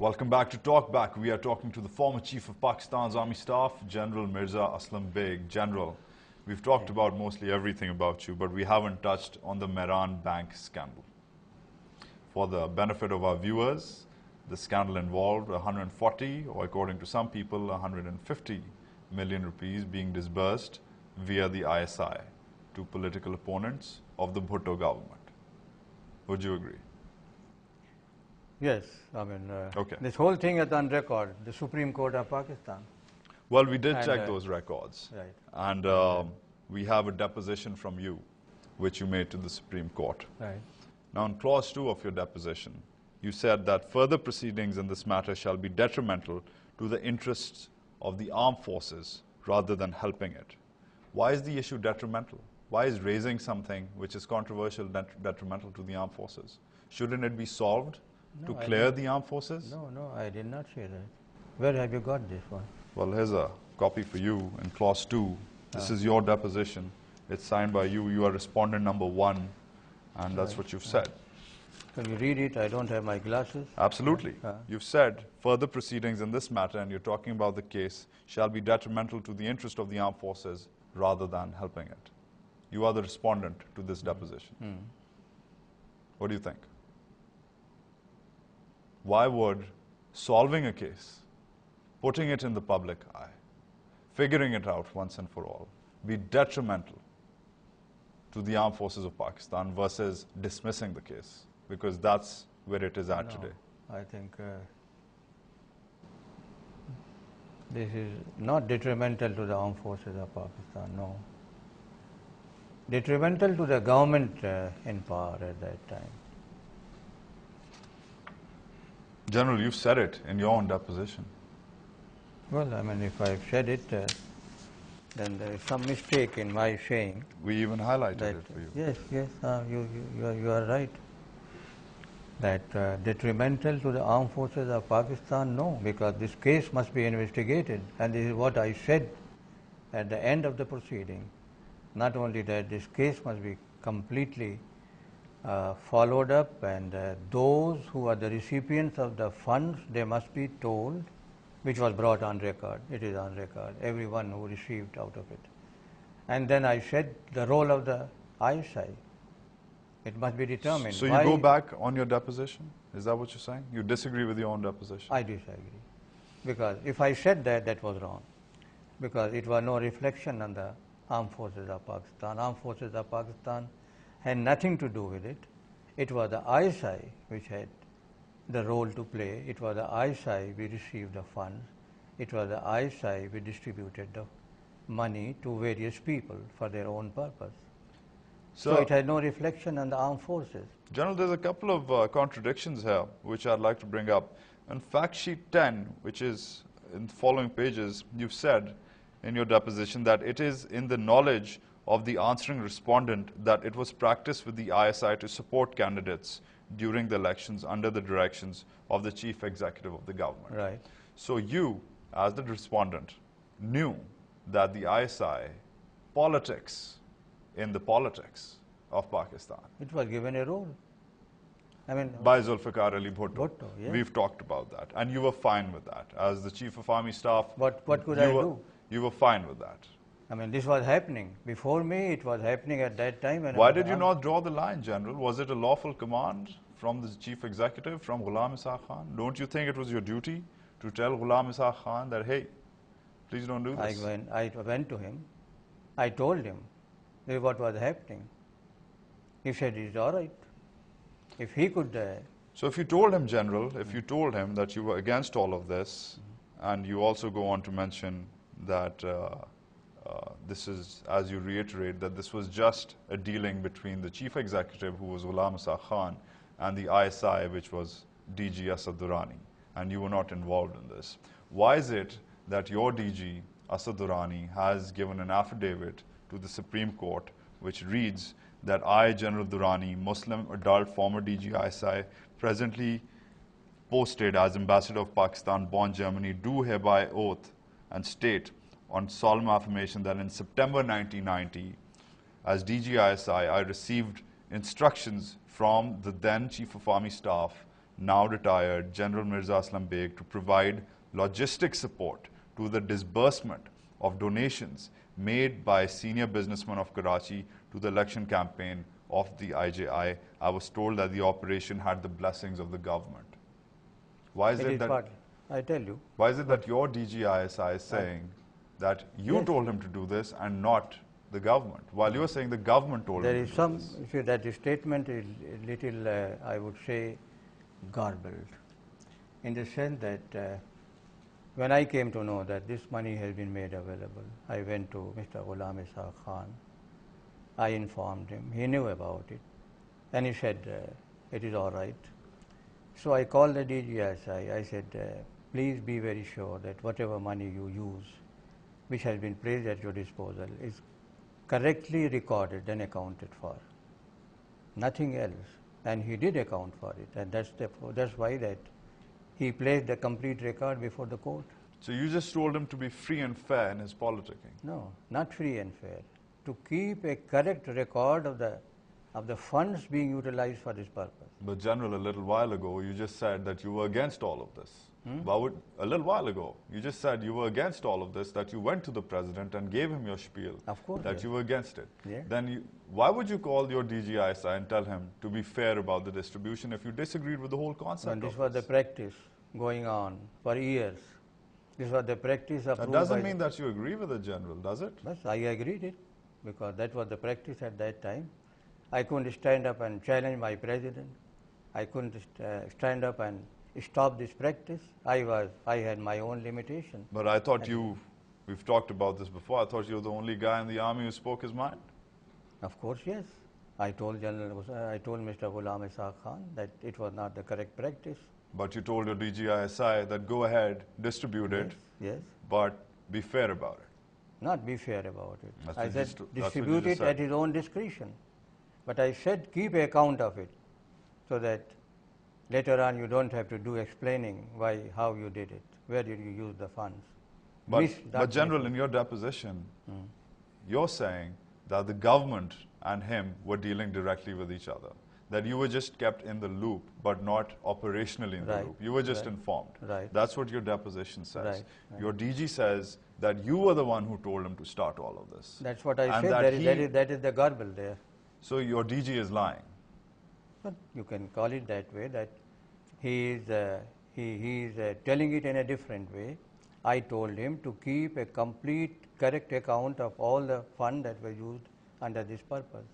Welcome back to TalkBack. We are talking to the former Chief of Pakistan's Army Staff, General Mirza Aslam Baig. General, we've talked about mostly everything about you, but we haven't touched on the Mehran Bank scandal. For the benefit of our viewers, the scandal involved 140, or according to some people, 150 million rupees being disbursed via the ISI to political opponents of the Bhutto government. Would you agree? Yes, I mean, Okay. This whole thing is on record, the Supreme Court of Pakistan. Well, we did check those records. Right. And we have a deposition from you, which you made to the Supreme Court. Right. Now, in clause 2 of your deposition, you said that further proceedings in this matter shall be detrimental to the interests of the armed forces rather than helping it. Why is the issue detrimental? Why is raising something which is controversial detrimental to the armed forces? Shouldn't it be solved to clear the armed forces? No, I did not say that. Where have you got this one? Well, here's a copy for you in clause 2. This is your deposition. It's signed by you. You are respondent number 1, and that's what you've said. Can you read it? I don't have my glasses. Absolutely. You've said further proceedings in this matter, and you're talking about the case, shall be detrimental to the interest of the armed forces rather than helping it. You are the respondent to this deposition. What do you think? Why would solving a case, putting it in the public eye, figuring it out once and for all, be detrimental to the armed forces of Pakistan versus dismissing the case? Because that's where it is at today. I think this is not detrimental to the armed forces of Pakistan, no. Detrimental to the government in power at that time. General, you've said it in your own deposition. Well, I mean, if I've said it, then there is some mistake in my saying. We even highlighted that, it for you. Yes, you are right. That detrimental to the armed forces of Pakistan, no, because this case must be investigated, and this is what I said at the end of the proceeding. Not only that, this case must be completely followed up, and those who are the recipients of the funds, they must be told, which was brought on record. It is on record, everyone who received out of it. And then I said the role of the ISI. It must be determined. So you go back on your deposition? Is that what you're saying? You disagree with your own deposition? I disagree. Because if I said that, that was wrong. Because it was no reflection on the armed forces of Pakistan. Armed forces of Pakistan had nothing to do with it. It was the ISI which had the role to play. It was the ISI we received the funds. It was the ISI we distributed the money to various people for their own purpose. So it had no reflection on the armed forces. General, there's a couple of contradictions here which I'd like to bring up. In fact sheet 10, which is in the following pages, you've said in your deposition that it is in the knowledge of the answering respondent that it was practiced with the ISI to support candidates during the elections under the directions of the chief executive of the government. Right. So you, as the respondent, knew that the ISI politics in the politics of Pakistan. It was given a role. I mean, by Zulfikar Ali Bhutto. Bhutto, yes. We've talked about that. And you were fine with that. As the Chief of Army Staff, what could I do? You were fine with that. I mean, this was happening. Before me, it was happening at that time. Why did you not draw the line, General? Was it a lawful command from the Chief Executive, from Ghulam Ishaq Khan? Don't you think it was your duty to tell Ghulam Ishaq Khan that, hey, please don't do this? I went to him. I told him what was happening. He said, it's all right. If he could... So if you told him, General, if you told him that you were against all of this, and you also go on to mention that this is, as you reiterate, that this was just a dealing between the Chief Executive, who was Ghulam Ishaq Khan, and the ISI, which was DG Asad Durrani, and you were not involved in this. Why is it that your DG, Asad Durrani, has given an affidavit to the Supreme Court which reads that I, General Durrani, Muslim adult former DG ISI, presently posted as Ambassador of Pakistan, Bonn, Germany, do hereby oath and state on solemn affirmation that in September 1990, as DG ISI, I received instructions from the then Chief of Army Staff now retired General Mirza Aslam Baig to provide logistic support to the disbursement of donations made by senior businessmen of Karachi to the election campaign of the IJI. I was told that the operation had the blessings of the government. Why is it that partly, I tell you. Why is it that your DGISI is saying that you Yes. told him to do this and not the government, while you are saying the government told There him is to some, do this? see, that statement is a little, I would say, garbled, in the sense that when I came to know that this money has been made available, I went to Mr. Ghulam Ishaq Khan. I informed him. He knew about it. And he said, it is all right. So I called the DGISI. I said, please be very sure that whatever money you use, which has been placed at your disposal, is correctly recorded and accounted for. Nothing else. And he did account for it. And that's why that he placed the complete record before the court. So you just told him to be free and fair in his politicking. No, not free and fair. To keep a correct record of the funds being utilized for this purpose. But General, a little while ago, you just said that you were against all of this. A little while ago, you just said you were against all of this, that you went to the president and gave him your spiel. Of course, that yes. you were against it. Yeah. Then why would you call your DGISI and tell him to be fair about the distribution if you disagreed with the whole concept And this of was the practice going on for years. This was the practice That approved doesn't by mean that you agree with the General, does it? Yes, I agreed it, because that was the practice at that time. I couldn't stand up and challenge my president. I couldn't stand up and stop this practice. I had my own limitation. But I thought we've talked about this before, I thought you were the only guy in the army who spoke his mind. Of course, yes. I told Mr. Ghulam Ishaq Khan that it was not the correct practice. But you told your DGISI that go ahead, distribute it, Yes. but be fair about it. Not be fair about it. That's I what said that's what you distribute just it at said. his own discretion. But I said keep account of it, so that later on you don't have to do explaining how you did it, where did you use the funds. But General, in your deposition, you're saying that the government and him were dealing directly with each other, that you were just kept in the loop, but not operationally in the Right. loop. You were just Right. informed. Right. That's what your deposition says. Right. Right. Your DG says that you were the one who told him to start all of this. That's what I And said. that That is the garble there. So your DG is lying. But you can call it that way, that he is telling it in a different way. I told him to keep a complete, correct account of all the funds that were used under this purpose.